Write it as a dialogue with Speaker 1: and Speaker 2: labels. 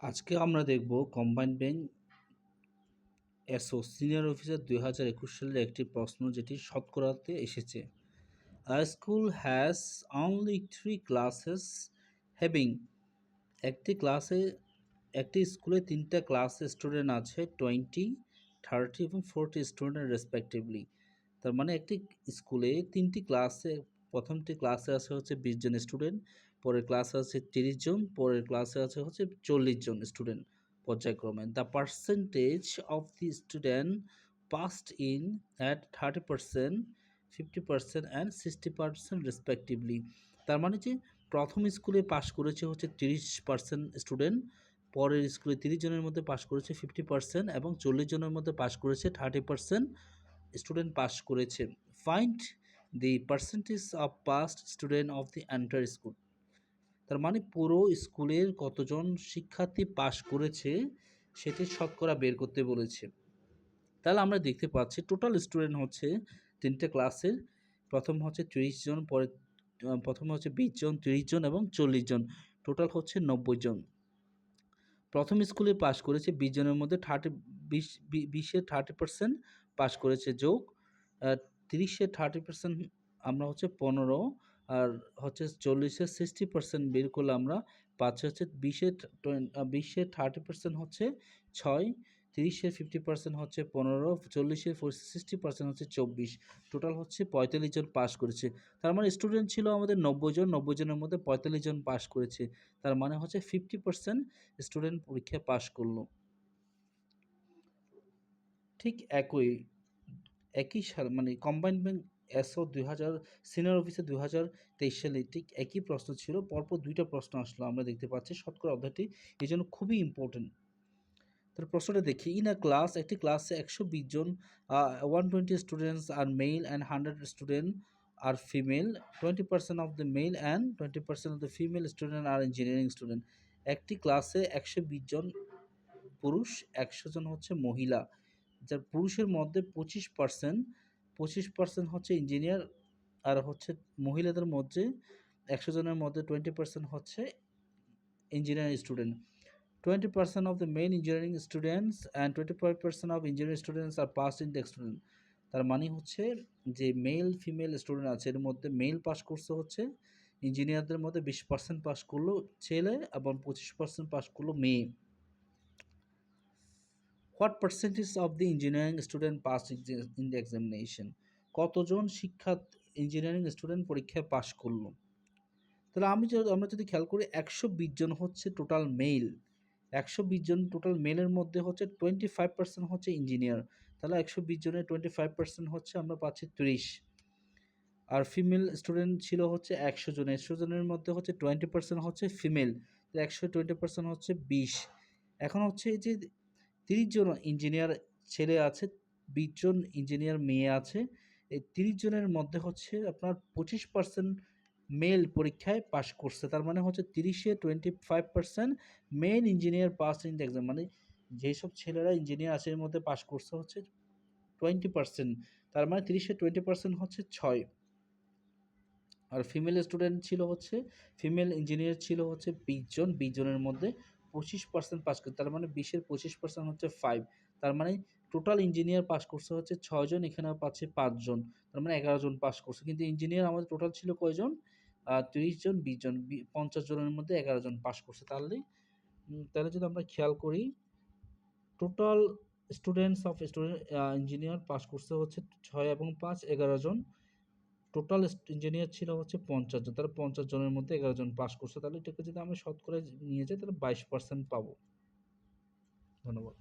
Speaker 1: আজকে আমরা দেখব combined bank SO senior officer 2021 সালের একটি প্রশ্ন যেটি শতকরাতে এসেছে। A school has only 3 classes having একটি স্কুলে 3টা ক্লাসে স্টুডেন্ট আছে 20, 30 এবং 40 স্টুডেন্ট রেসপেক্টিভলি। তার মানে একটি স্কুলে 3টি ক্লাসে প্রথমটি ক্লাসে আছে হচ্ছে 20 জন স্টুডেন্ট, পরের ক্লাসে আছে 30 জন, পরের ক্লাসে আছে হচ্ছে 40 জন স্টুডেন্ট পর্যায়ক্রমে। The percentage of the student passed in at 30%, 50% and 60% respectively. তার মানে যে প্রথম স্কুলে পাশ করেছে হচ্ছে 30% স্টুডেন্ট, পরের স্কুলে 30 জনের মধ্যে পাশ করেছে 50% এবং 40 জনের মধ্যে পাশ করেছে 30% স্টুডেন্ট পাস করেছে। Find the percentage of past student of the entire school. তার মানে পুরো স্কুলের কতজন শিক্ষার্থী পাস করেছে সেটি শতকরা বের করতে বলেছে। তাহলে আমরা দেখতে পাচ্ছি টোটাল স্টুডেন্ট হচ্ছে 3টে ক্লাসের, প্রথম হচ্ছে 30 জন, প্রথমে হচ্ছে 20 জন, 30 জন এবং 40 জন, টোটাল হচ্ছে 90 জন। প্রথম স্কুলে পাস করেছে 20 জনের মধ্যে 20-এর 30% পাস করেছে, যোগ 30-এর 30% আমরা হচ্ছে 15, আর হচ্ছে 40-এর 60% বের করলে আমরা পাচ্ছি হচ্ছে 20-এর 30% হচ্ছে 6, 30-এর 50% হচ্ছে 15, 40-এর 60% হচ্ছে 24, টোটাল হচ্ছে 45 জন পাস করেছে। তার মানে স্টুডেন্ট ছিল আমাদের 90 জন, 90 জনের মধ্যে 45 জন পাস করেছে, তার মানে হচ্ছে 50% স্টুডেন্ট পরীক্ষায় পাস করলো। ঠিক একই সাল মানে combined bank SO 2000 senior officer 2023 সালে ঠিক একই প্রশ্ন ছিল, পরপর 2টা প্রশ্ন আসলো আমরা দেখতে পাচ্ছি। শতকরা অধ্যায়টি এই জন্য খুবই ইম্পর্টেন্ট। তার প্রশ্নটা দেখি, ইন আ ক্লাস, একটি ক্লাসে 120 জন, 120 students are male and 100 student are female, 20% of the male and 20% of the female student are engineering student. একটি ক্লাসে 120 জন পুরুষ, 100 জন হচ্ছে মহিলা, যার পুরুষের মধ্যে 25% হচ্ছে ইঞ্জিনিয়ার, আর হচ্ছে মহিলাদের মধ্যে 100 জনের মধ্যে 20% হচ্ছে engineering student. 20% of the main engineering students and 25% of engineering students are passed in the student। তার মানে হচ্ছে যে মেল ফিমেল স্টুডেন্ট আছে এর মধ্যে মেল পাস করছে হচ্ছে ইঞ্জিনিয়ারদের মধ্যে 20% পাস করলো ছেলে এবং 25% পাস করলো মেয়ে। What percentage of the engineering student pass in the examination. কতজন ইঞ্জিনিয়ারিং স্টুডেন্ট পরীক্ষায় পাস করলো? তাহলে আমরা যদি খেয়াল করি 120 জন হচ্ছে টোটাল মেল, 120 জন টোটাল মেলের মধ্যে হচ্ছে 25% হচ্ছে ইঞ্জিনিয়ার, তাহলে 120 জনের 25% হচ্ছে আমরা পাচ্ছি 30। আর ফিমেল স্টুডেন্ট ছিল হচ্ছে 100 জন, 100 জনের মধ্যে হচ্ছে 20% হচ্ছে ফিমেল, 120% হচ্ছে 20। এখন হচ্ছে এই যে 30 জন ইঞ্জিনিয়ার ছেলে আছে, 20 জন ইঞ্জিনিয়ার মেয়ে আছে, এই 30 জনের মধ্যে হচ্ছে আপনার 25% মেল পরীক্ষায় পাস করছে, তার মানে হচ্ছে 30-এ 25% male engineer pass in the exam. মানে যেসব ছেলেরা ইঞ্জিনিয়ার আছে এর মধ্যে পাস করছে হচ্ছে 20%, তার মানে 30-এ 20% হচ্ছে 6। আর ফিমেল স্টুডেন্ট ছিল হচ্ছে ফিমেল ইঞ্জিনিয়ার ছিল হচ্ছে 20 জন, 20 জনের মধ্যে 25% পাস করছে, তার মানে 20-এর 25% হচ্ছে 5, তার মানে টোটাল ইঞ্জিনিয়ার পাস করছে হচ্ছে 6 জন, এখানে পাচ্ছে 5 জন, তার মানে 11 জন পাস করছে। কিন্তু ইঞ্জিনিয়ার আমাদের টোটাল ছিল কয়জন? 30 জন, 20 জন, 50 জনের মধ্যে 11 জন পাস করছে। তাহলে যদি আমরা খেয়াল করি টোটাল স্টুডেন্ট ইঞ্জিনিয়ার পাস করছে হচ্ছে 6 এবং 5 11 জন, টোটাল ইঞ্জিনিয়ার ছিল হচ্ছে 50 জন, তাহলে 50 জনের মধ্যে 11 জন পাস করছে, তাহলে এটাকে যদি আমরা শতকরা নিয়ে যাই তাহলে 22% পাবো। ধন্যবাদ।